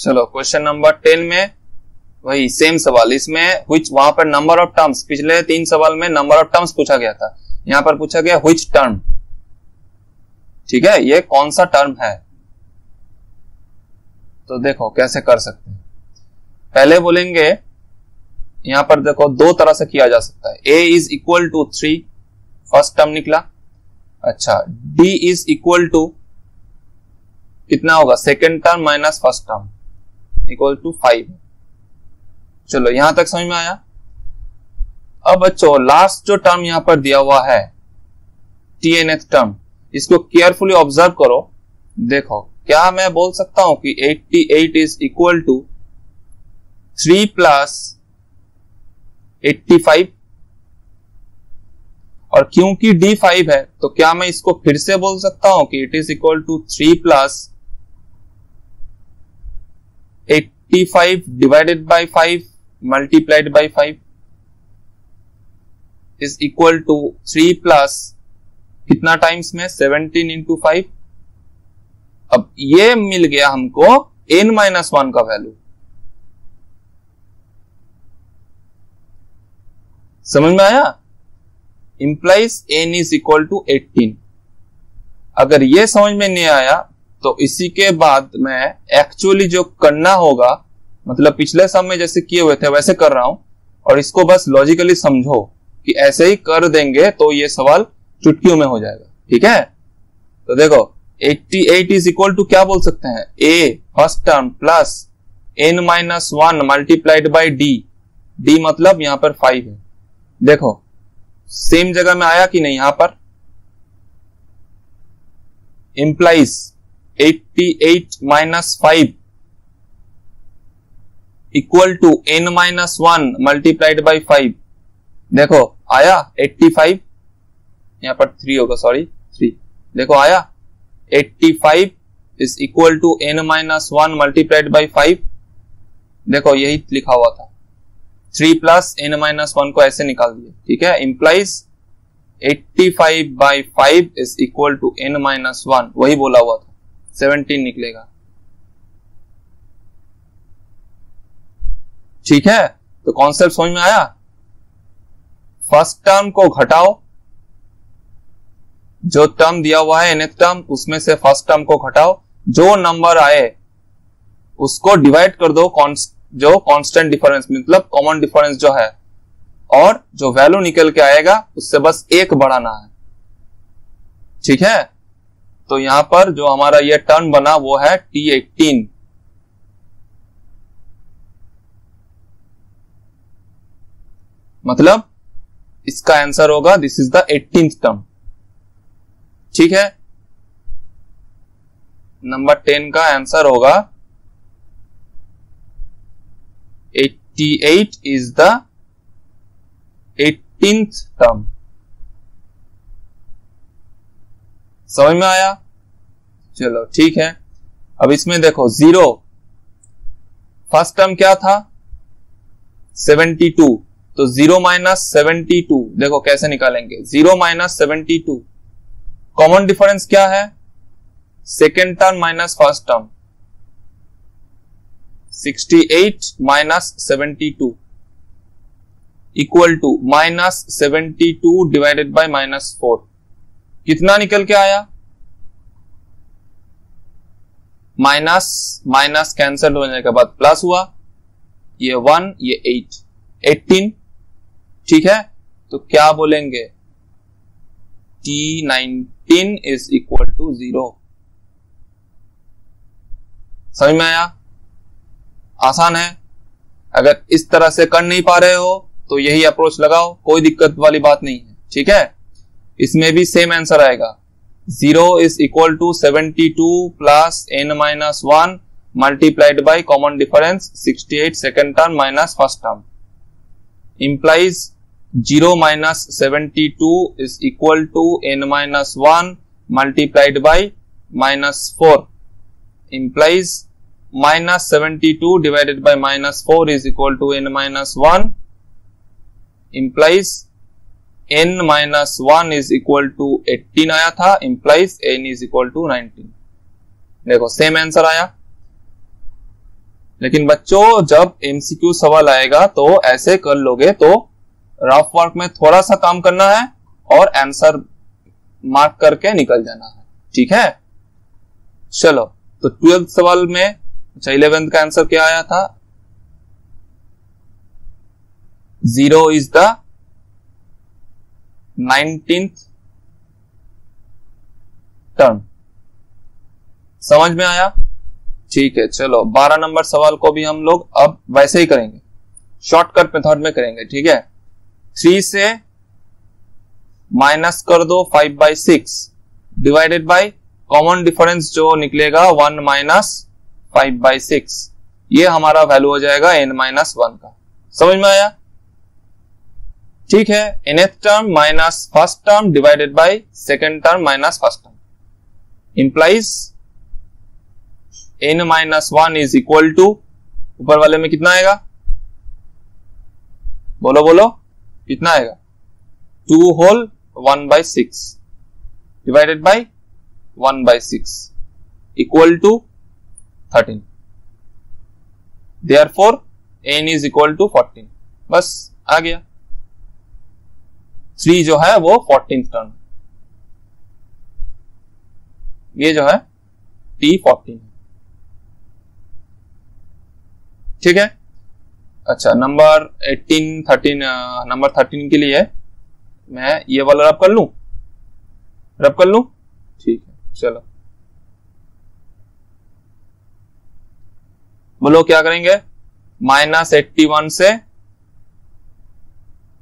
चलो question number 10 में वही सेम सवाल, इसमें which, वहां पर नंबर ऑफ टर्म्स, पिछले 3 सवाल में नंबर ऑफ टर्म्स पूछा गया था, यहां पर पूछा गया which टर्म। ठीक है, ये कौन सा टर्म है। तो देखो कैसे कर सकते हैं। पहले बोलेंगे, यहां पर देखो दो तरह से किया जा सकता है। a is equal to 3, first term निकला। अच्छा, d इज इक्वल टू कितना होगा, second term minus first term equal to 5। चलो यहां तक समझ में आया। अब बच्चों लास्ट जो टर्म यहां पर दिया हुआ है tnth टर्म, इसको केयरफुली ऑब्जर्व करो। देखो क्या मैं बोल सकता हूं कि 88 इज इक्वल टू 3 प्लस 85, और क्योंकि d 5 है तो क्या मैं इसको फिर से बोल सकता हूं कि it is equal to 3 plus 85 divided by 5 multiplied by 5 is equal to 3 plus कितना टाइम्स में 17 इंटू 5। अब ये मिल गया हमको n-1 का वैल्यू। समझ में आया। Implies n is equal to 18। अगर ये समझ में नहीं आया तो इसी के बाद मैं एक्चुअली जो करना होगा, मतलब पिछले सम में जैसे किए हुए थे वैसे कर रहा हूं, और इसको बस लॉजिकली समझो कि ऐसे ही कर देंगे तो ये सवाल चुटकियों में हो जाएगा। ठीक है, तो देखो 88 इज इक्वल टू क्या बोल सकते हैं, a first term plus n-1 multiplied by d मतलब यहां पर 5 है। देखो सेम जगह में आया कि नहीं, यहां पर implies 88 minus 5 equal to n-1 multiplied by 5। देखो आया 85, यहां पर 3 होगा, सॉरी 3। देखो आया 85 is equal to n-1 multiplied by 5। देखो यही लिखा हुआ था, 3 प्लस n-1 को ऐसे निकाल दिए। ठीक है, implies 85 by 5 is equal to n-1, वही बोला हुआ था, 17 निकलेगा। ठीक है, तो कॉन्सेप्ट समझ में आया। फर्स्ट टर्म को घटाओ, जो टर्म दिया हुआ है nth टर्म उसमें से फर्स्ट टर्म को घटाओ, जो नंबर आए उसको डिवाइड कर दो जो कांस्टेंट डिफरेंस मतलब कॉमन डिफरेंस जो है, और जो वैल्यू निकल के आएगा उससे बस 1 बढ़ाना है। ठीक है, तो यहां पर जो हमारा ये टर्म बना वो है T18। मतलब इसका आंसर होगा this is the 18th term. ठीक है, नंबर 10 का आंसर होगा 88 इज द 18th टर्म। समझ में आया। चलो ठीक है, अब इसमें देखो 0, फर्स्ट टर्म क्या था 72, तो 0 माइनस 72 देखो कैसे निकालेंगे, 0 माइनस 72। कॉमन डिफरेंस क्या है, second term minus first term, 68 minus 72 equal to minus 72 divided by minus 4। कितना निकल के आया, माइनस माइनस कैंसिल होने के बाद प्लस हुआ, ये 1 ये 8, 18। ठीक है, तो क्या बोलेंगे, T19 इज इक्वल टू 0। समझ में आया, आसान है। अगर इस तरह से कर नहीं पा रहे हो तो यही अप्रोच लगाओ, कोई दिक्कत वाली बात नहीं है। ठीक है, इसमें भी सेम आंसर आएगा, 0 is equal to 72 plus n-1 multiplied by common difference 68 second term minus first term, implies 0 minus 72 is equal to n-1 multiplied by minus 4, implies minus 72 divided by minus 4 is equal to n-1, implies n-1 is equal to 18 आया था, implies n is equal to 19। देखो same answer आया। लेकिन बच्चों जब MCQ सवाल आएगा तो ऐसे कर लोगे तो रफ वर्क में थोड़ा सा काम करना है और आंसर मार्क करके निकल जाना है, ठीक है। चलो तो 12th सवाल में, अच्छा 11th का आंसर क्या आया था, 0 is the 19th टर्म। समझ में आया? ठीक है। चलो 12 नंबर सवाल को भी हम लोग अब वैसे ही करेंगे, शॉर्टकट मेथड में करेंगे, ठीक है। 3 से माइनस कर दो 5/6 डिवाइडेड बाय कॉमन डिफरेंस जो निकलेगा 1 माइनस 5/6, ये हमारा वैल्यू हो जाएगा n-1 का। समझ में आया? ठीक है। nth term minus first term divided by second term minus first term implies n-1 is equal to, ऊपर वाले में कितना आएगा, बोलो बोलो कितना आएगा, 2 whole 1/6 divided by 1/6 equal to 13। Therefore n is equal to 14। बस आ गया। 3 जो है वो 14th टर्म, ये जो है T14, ठीक है। अच्छा नंबर 13 के लिए मैं ये वाला रब कर लूं, ठीक है। चलो बोलो क्या करेंगे, -81 से,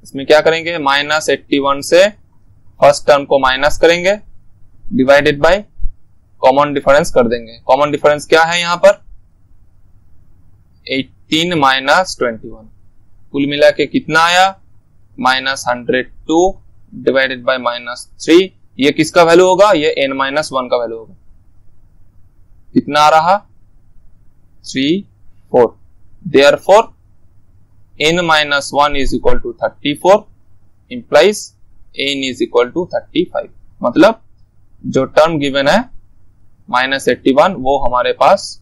इसमें क्या करेंगे, -81 से फर्स्ट टर्म को माइनस करेंगे डिवाइडेड बाय कॉमन डिफरेंस कर देंगे। कॉमन डिफरेंस क्या है यहां पर, 18 माइनस 21, कुल मिला के कितना आया, -102 डिवाइडेड बाय -3। ये किसका वैल्यू होगा, ये n-1 का वैल्यू होगा। कितना आ रहा, 3, 4। Therefore n-1 is equal to 34 implies n is equal to 35। मतलब जो टर्म गिवन है -81 वो हमारे पास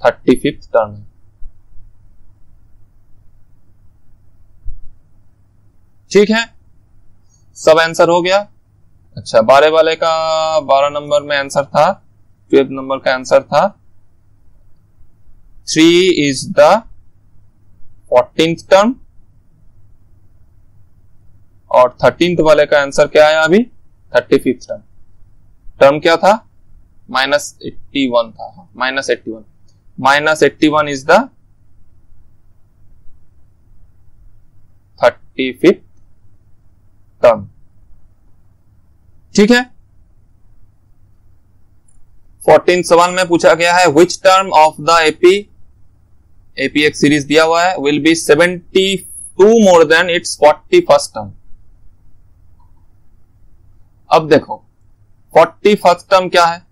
35th टर्म है। ठीक है, सब आंसर हो गया। अच्छा 12 वाले का 12 नंबर में आंसर था, 12 नंबर का आंसर था 3 इज द 14th टर्म, और 13th वाले का आंसर क्या आया अभी, 35th टर्म। टर्म क्या था, -81 था, -81, -81 इज द 35th टर्म। ठीक है। 14th सवाल में पूछा गया है which term of the AP एक सीरीज दिया हुआ है will be 72 more than it's 41st term. अब देखो 41st टर्म क्या है,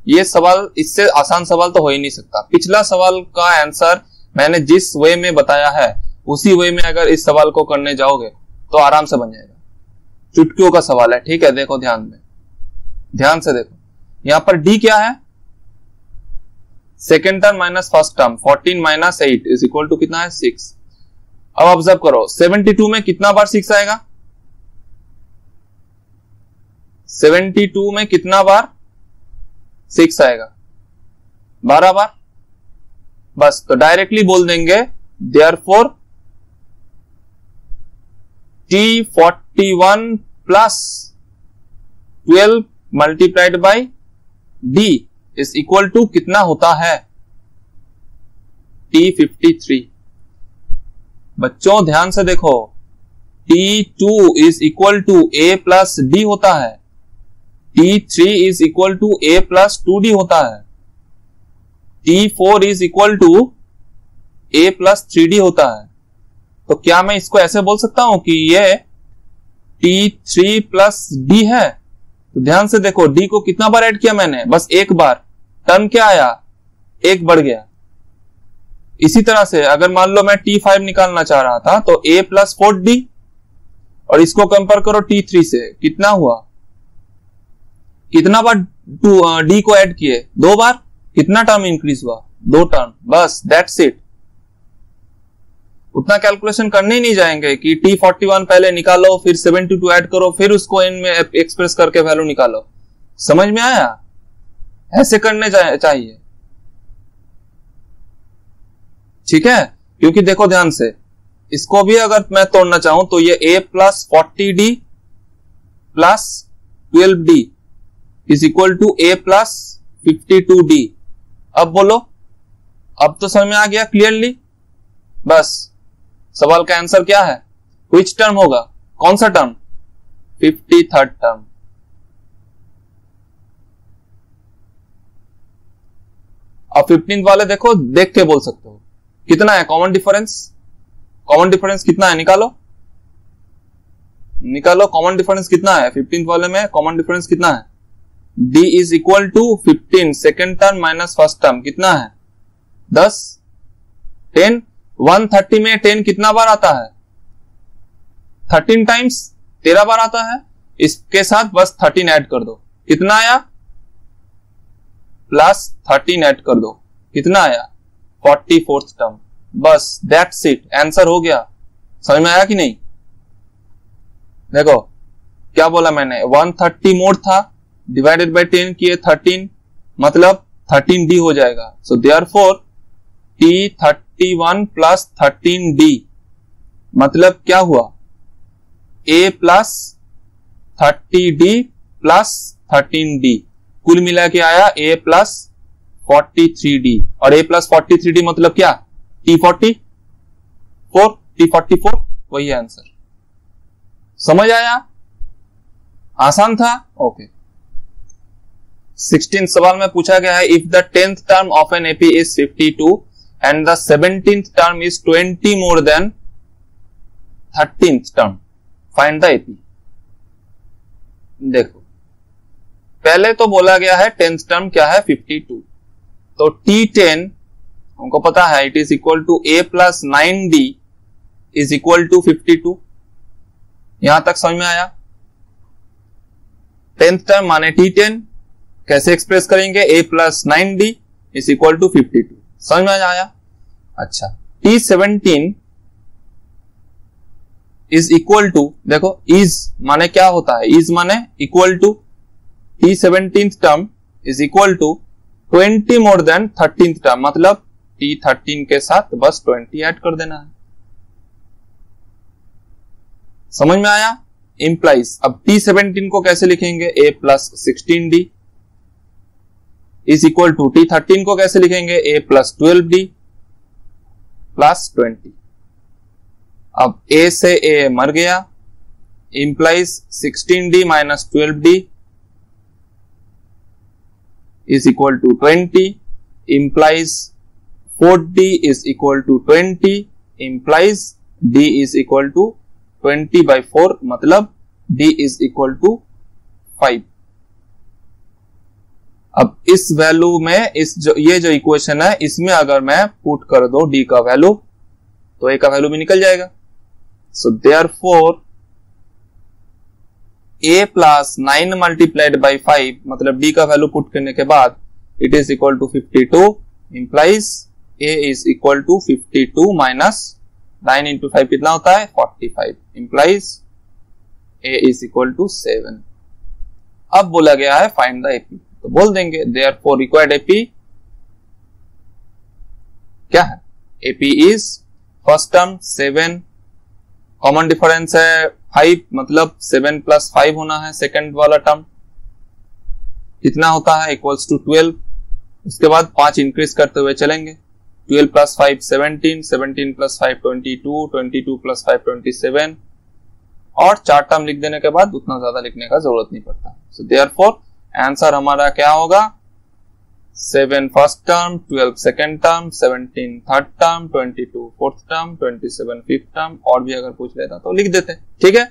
ये सवाल इससे आसान सवाल तो हो ही नहीं सकता। पिछला सवाल का आंसर मैंने जिस वे में बताया है उसी वे में अगर इस सवाल को करने जाओगे तो आराम से बन जाएगा। चुटकियों का सवाल है, ठीक है। देखो ध्यान से देखो, यहां पर डी क्या है, second term minus first term, 14 minus 8 is equal to कितना है, 6। अब ऑब्जर्व करो 72 में कितना बार 6 आएगा, 72 में कितना बार 6 आएगा, 12 बार। बस तो डायरेक्टली बोल देंगे therefore T41 plus 12 multiplied by D is equal to कितना होता है, T53। बच्चों ध्यान से देखो, T2 is equal to A plus D होता है, T3 is equal to A plus 2D होता है, T4 is equal to A plus 3D होता है। तो क्या मैं इसको ऐसे बोल सकता हूं कि ये T3 प्लस D है। तो ध्यान से देखो D को कितना बार ऐड किया मैंने, बस एक बार, टर्म क्या आया, एक बढ़ गया। इसी तरह से अगर मान लो मैं T5 निकालना चाह रहा था तो A प्लस 4D, और इसको कंपेयर करो T3 से, कितना हुआ, कितना बार D को ऐड किए, 2 बार, कितना टर्म इंक्रीज हुआ? 2 टर्म, बस दैट्स इट। उतना कैलकुलेशन करने ही नहीं जाएंगे कि T41 पहले निकालो, फिर 72 ऐड करो, फिर उसको इन में एक्सप्रेस करके वैल्यू निकालो। समझ में आया? ऐसे करने चाहिए, ठीक है? क्योंकि देखो ध्यान से, इसको भी अगर मैं तोड़ना चाहूं तो ये a plus 40d plus 12d is equal to a plus 52d। अब बोलो, अब तो समझ में आ गया क्लियरली? बस सवाल का आंसर क्या है? व्हिच टर्म होगा? कौन सा टर्म? 53rd term. अब 15th वाले देखो, देख के बोल सकते हो कितना है कॉमन डिफरेंस। कॉमन डिफरेंस कितना है? निकालो निकालो, कॉमन डिफरेंस कितना है 15th वाले में? कॉमन डिफरेंस कितना है? d is equal to 15 second term minus first term, कितना है? 10 10 130 में 10 कितना बार आता है? 13 टाइम्स, 13 बार आता है। इसके साथ बस 13 ऐड कर दो, कितना आया? प्लस 13 ऐड कर दो, कितना आया? 44th term. बस दैट्स इट, आंसर हो गया। समझ में आया कि नहीं? देखो क्या बोला मैंने, 130 मोड था, डिवाइडेड बाय 10 किए 13, मतलब 13d हो जाएगा। So therefore T31 plus 13d मतलब क्या हुआ? a plus 30d plus 13d, कुल मिला के आया a प्लस 43d। और a प्लस 43d मतलब क्या? T44, वही आंसर। समझ आया? आसान था? ओके। 16th सवाल में पूछा गया है, if the 10th term of an AP is 52 and the 17th term is 20 more than 13th term, find the AP। देखो पहले तो बोला गया है 10th टर्म क्या है? 52। तो T10 हमको पता है, it is equal to a plus 9d is equal to 52। यहां तक समझ में आया? 10th टर्म माने T10, कैसे एक्सप्रेस करेंगे? a plus 9d is equal to 52। समझ में आया? अच्छा, T17 इज इक्वल टू, देखो इज माने क्या होता है? इज माने equal to, T17th term is equal to 20 more than 13th term, मतलब T13 के साथ बस 20 ऐड कर देना है। समझ में आया? इंप्लाइज। अब T17 को कैसे लिखेंगे? a plus 16d is equal to, T13 को कैसे लिखेंगे? a plus 12d plus 20। अब a से a मर गया, implies 16d minus 12d is equal to 20, implies 4d is equal to 20, implies d is equal to 20/4, मतलब d इज इक्वल टू 5। अब इस वैल्यू में ये जो इक्वेशन है, इसमें अगर मैं पुट कर दो d का वैल्यू, तो a का वैल्यू भी निकल जाएगा। So therefore a plus 9 multiplied by 5, मतलब d का वैल्यू पुट करने के बाद it is equal to 52, implies a is equal to 52 minus 9 into 5 कितना होता है? 45, implies a is equal to 7। अब बोला गया है फाइंड द AP, तो बोल देंगे देयरफॉर रिक्वायर्ड AP क्या है? AP is first term 7, common difference है 5, मतलब 7 प्लस 5 होना है सेकंड वाला टर्म, कितना होता है? Equals to 12। उसके बाद 5 इंक्रीज करते हुए चलेंगे, 12 प्लस 5 17, 17 प्लस 5 22, 22 प्लस 5 27, और 4 टर्म लिख देने के बाद उतना ज्यादा लिखने का जरूरत नहीं पड़ता। सो देयरफॉर आंसर हमारा क्या होगा? 7 first term, 12 second term, 17 third term, 22 fourth term, 27 fifth term, और भी अगर पूछ लेता तो लिख देते। ठीक है।